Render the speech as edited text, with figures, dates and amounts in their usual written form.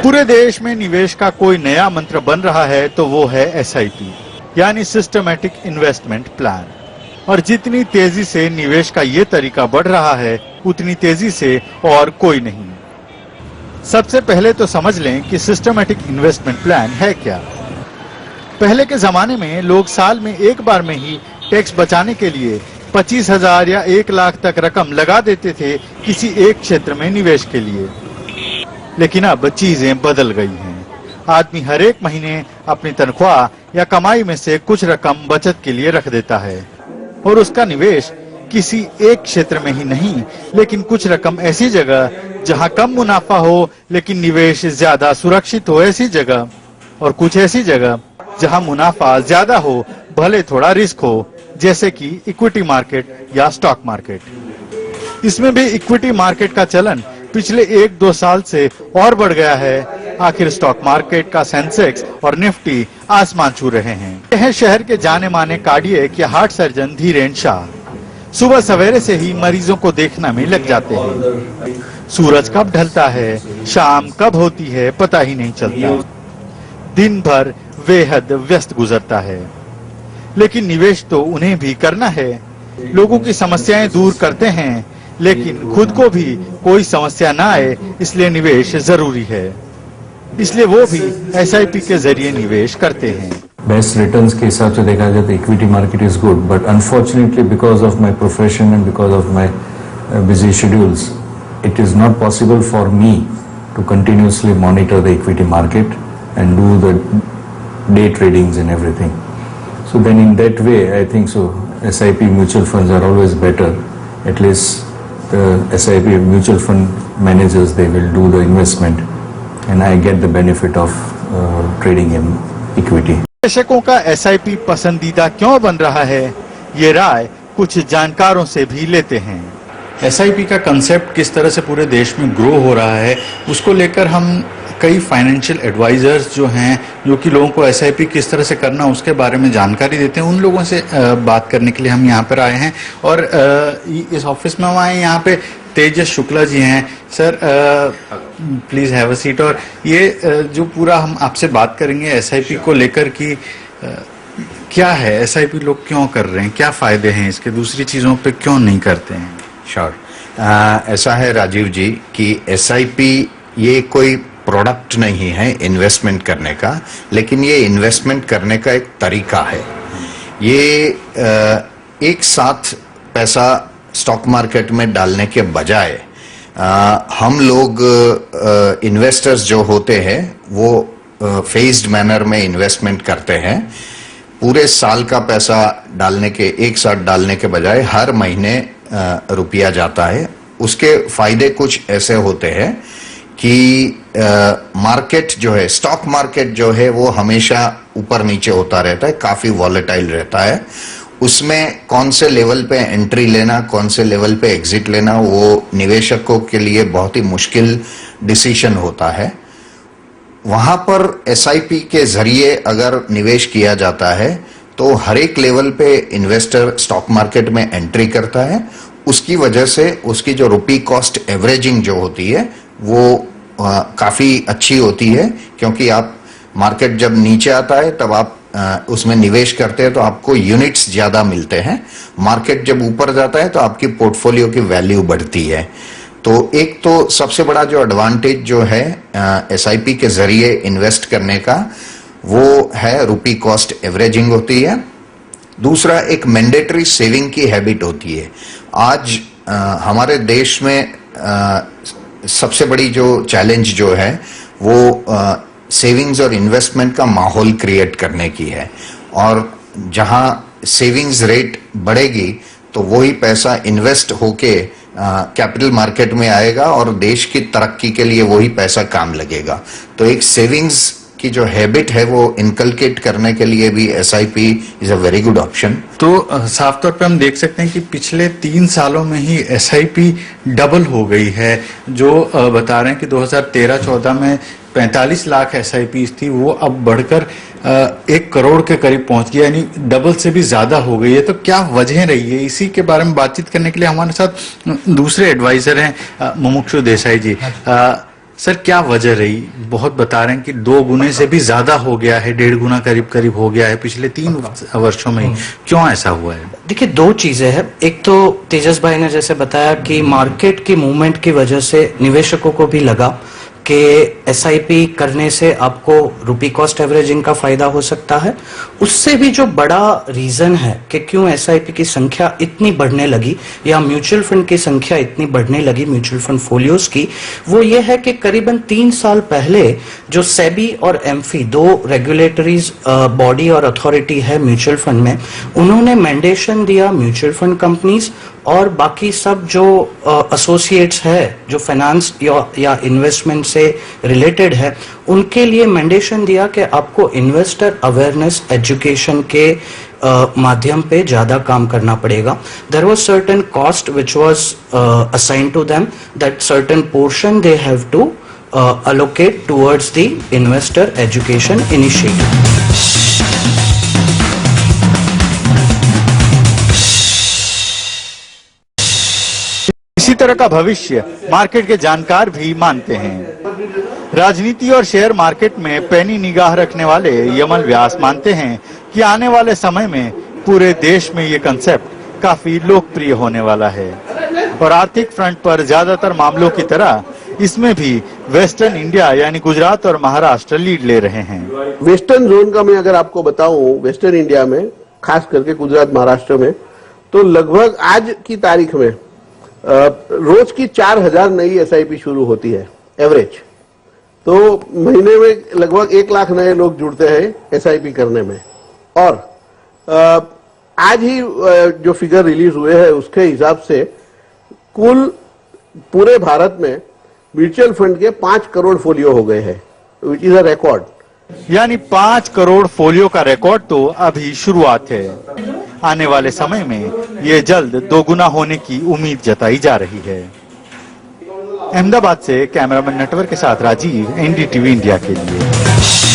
पूरे देश में निवेश का कोई नया मंत्र बन रहा है तो वो है एसआईपी, यानी सिस्टमैटिक इन्वेस्टमेंट प्लान। और जितनी तेजी से निवेश का ये तरीका बढ़ रहा है, उतनी तेजी से और कोई नहीं। सबसे पहले तो समझ लें कि सिस्टमैटिक इन्वेस्टमेंट प्लान है क्या। पहले के जमाने में लोग साल में एक बार में ही टैक्स बचाने के लिए 25,000 या 1 लाख तक रकम लगा देते थे किसी एक क्षेत्र में निवेश के लिए। लेकिन अब चीजें बदल गई हैं। आदमी हर एक महीने अपनी तनख्वाह या कमाई में से कुछ रकम बचत के लिए रख देता है और उसका निवेश किसी एक क्षेत्र में ही नहीं, लेकिन कुछ रकम ऐसी जगह जहां कम मुनाफा हो लेकिन निवेश ज्यादा सुरक्षित हो, ऐसी जगह, और कुछ ऐसी जगह जहां मुनाफा ज्यादा हो भले थोड़ा रिस्क हो, जैसे कि इक्विटी मार्केट या स्टॉक मार्केट। इसमें भी इक्विटी मार्केट का चलन पिछले 1-2 साल से और बढ़ गया है। आखिर स्टॉक मार्केट का सेंसेक्स और निफ्टी आसमान छू रहे हैं। यह है शहर के जाने माने कार्डियक या हार्ट सर्जन धीरेन शाह। सुबह सवेरे से ही मरीजों को देखना में लग जाते हैं। सूरज कब ढलता है, शाम कब होती है, पता ही नहीं चलता। दिन भर बेहद व्यस्त गुजरता है। लेकिन निवेश तो उन्हें भी करना है। लोगों की समस्याएं दूर करते हैं, लेकिन खुद को भी कोई समस्या ना आए, इसलिए निवेश जरूरी है। इसलिए वो भी एसआईपी के जरिए निवेश करते हैं। बेस्ट रिटर्न्स के हिसाब से देखा जाए तो equity market is good, but unfortunately because of my profession and because of my busy schedules, it is not possible for me to continuously monitor the equity market and do the day tradings and everything. So then in that way, I think so SIP mutual funds are always better. At least the SIP mutual fund managers, they will do the investment and I get the benefit of trading in equity. निवेशकों का SIP पसंदीदा क्यों बन रहा है, ये राय कुछ जानकारों से भी लेते हैं। एसआईपी का कंसेप्ट किस तरह से पूरे देश में ग्रो हो रहा है, उसको लेकर हम कई फाइनेंशियल एडवाइजर्स जो हैं, जो कि लोगों को एसआईपी किस तरह से करना उसके बारे में जानकारी देते हैं, उन लोगों से बात करने के लिए हम यहाँ पर आए हैं। और इस ऑफिस में हम आए, यहाँ पे तेजस शुक्ला जी हैं। Sir please have a seat. और ये जो पूरा हम आपसे बात करेंगे एसआईपी को लेकर कि क्या है एसआईपी, लोग क्यों कर रहे हैं, क्या फायदे हैं इसके, दूसरी चीजों पे क्यों नहीं करते हैं। श्योर ऐसा है राजीव जी कि एसआईपी ये कोई प्रोडक्ट नहीं है इन्वेस्टमेंट करने का, लेकिन ये इन्वेस्टमेंट करने का एक तरीका है। ये एक साथ पैसा स्टॉक मार्केट में डालने के बजाय हम लोग इन्वेस्टर्स जो होते हैं वो फेज्ड मैनर में इन्वेस्टमेंट करते हैं। पूरे साल का पैसा डालने के एक साथ डालने के बजाय हर महीने रुपया जाता है। उसके फायदे कुछ ऐसे होते हैं कि मार्केट जो है, स्टॉक मार्केट जो है वो हमेशा ऊपर नीचे होता रहता है, काफी वॉलेटाइल रहता है। उसमें कौन से लेवल पे एंट्री लेना, कौन से लेवल पे एग्जिट लेना, वो निवेशकों के लिए बहुत ही मुश्किल डिसीजन होता है। वहां पर एसआईपी के जरिए अगर निवेश किया जाता है तो हर एक लेवल पे इन्वेस्टर स्टॉक मार्केट में एंट्री करता है। उसकी वजह से उसकी जो रुपी कॉस्ट एवरेजिंग जो होती है वो काफी अच्छी होती है, क्योंकि आप मार्केट जब नीचे आता है तब आप उसमें निवेश करते हैं तो आपको यूनिट्स ज्यादा मिलते हैं। मार्केट जब ऊपर जाता है तो आपकी पोर्टफोलियो की वैल्यू बढ़ती है। तो एक तो सबसे बड़ा जो एडवांटेज जो है एसआईपी के जरिए इन्वेस्ट करने का, वो है रुपी कॉस्ट एवरेजिंग होती है। दूसरा, एक मैंडेटरी सेविंग की हैबिट होती है। आज हमारे देश में सबसे बड़ी जो चैलेंज जो है वो सेविंग्स और इन्वेस्टमेंट का माहौल क्रिएट करने की है। और जहां सेविंग्स रेट बढ़ेगी तो वही पैसा इन्वेस्ट होके कैपिटल मार्केट में आएगा और देश की तरक्की के लिए वही पैसा काम लगेगा। तो एक सेविंग्स की जो हैबिट है वो इनकलकेट करने के लिए भी SIP is a very good option. तो साफ तौर पे हम देख सकते हैं कि पिछले 3 सालों में ही एसआईपी डबल हो गई है। जो बता रहे हैं कि 2013-14 में 45 लाख एसआईपी थी, वो अब बढ़कर 1 करोड़ के करीब पहुंच गया, यानी डबल से भी ज्यादा हो गई है। तो क्या वजह रही है, इसी के बारे में बातचीत करने के लिए हमारे साथ दूसरे एडवाइजर हैं मुमुक्षु देसाई जी। सर क्या वजह रही? बहुत बता रहे हैं कि 2 गुने से भी ज्यादा हो गया है, 1.5 गुना करीब करीब हो गया है पिछले 3 वर्षों में ही। क्यों ऐसा हुआ है? देखिए, 2 चीजें हैं। एक तो तेजस भाई ने जैसे बताया कि मार्केट की मूवमेंट की वजह से निवेशकों को भी लगा कि एसआईपी करने से आपको रुपी कॉस्ट एवरेजिंग का फायदा हो सकता है। उससे भी जो बड़ा रीजन है कि क्यों एसआईपी की संख्या इतनी बढ़ने लगी या म्यूचुअल फंड की संख्या इतनी बढ़ने लगी, म्यूचुअल फंड फोलियोज की, वो ये है कि करीबन 3 साल पहले जो सेबी और एमफी 2 रेगुलेटरीज बॉडी और अथॉरिटी है म्यूचुअल फंड में, उन्होंने मैंडेशन दिया म्यूचुअल फंड कंपनीज और बाकी सब जो एसोसिएट्स है जो फाइनेंस या इन्वेस्टमेंट से रिलेटेड है, उनके लिए मैंडेशन दिया कि आपको इन्वेस्टर अवेयरनेस एजुकेशन के माध्यम पे ज्यादा काम करना पड़ेगा। There was certain cost which was assigned to them, that certain portion they have to allocate towards the investor education initiative. इसी तरह का भविष्य मार्केट के जानकार भी मानते हैं। राजनीति और शेयर मार्केट में पैनी निगाह रखने वाले यमल व्यास मानते हैं कि आने वाले समय में पूरे देश में ये कंसेप्ट काफी लोकप्रिय होने वाला है और आर्थिक फ्रंट पर ज्यादातर मामलों की तरह इसमें भी वेस्टर्न इंडिया यानी गुजरात और महाराष्ट्र लीड ले रहे हैं। वेस्टर्न जोन का मैं अगर आपको बताऊं, वेस्टर्न इंडिया में खास करके गुजरात महाराष्ट्र में, तो लगभग आज की तारीख में रोज की 4000 नई एसआईपी शुरू होती है एवरेज। तो महीने में लगभग 1 लाख नए लोग जुड़ते हैं एसआईपी करने में। और आज ही जो फिगर रिलीज हुए हैं उसके हिसाब से कुल पूरे भारत में म्यूचुअल फंड के 5 करोड़ फोलियो हो गए हैं, विच इज अ रिकॉर्ड। यानी 5 करोड़ फोलियो का रिकॉर्ड तो अभी शुरुआत है। आने वाले समय में ये जल्द 2 गुना होने की उम्मीद जताई जा रही है। अहमदाबाद से कैमरामैन नटवर के साथ राजीव, एनडीटीवी इंडिया के लिए।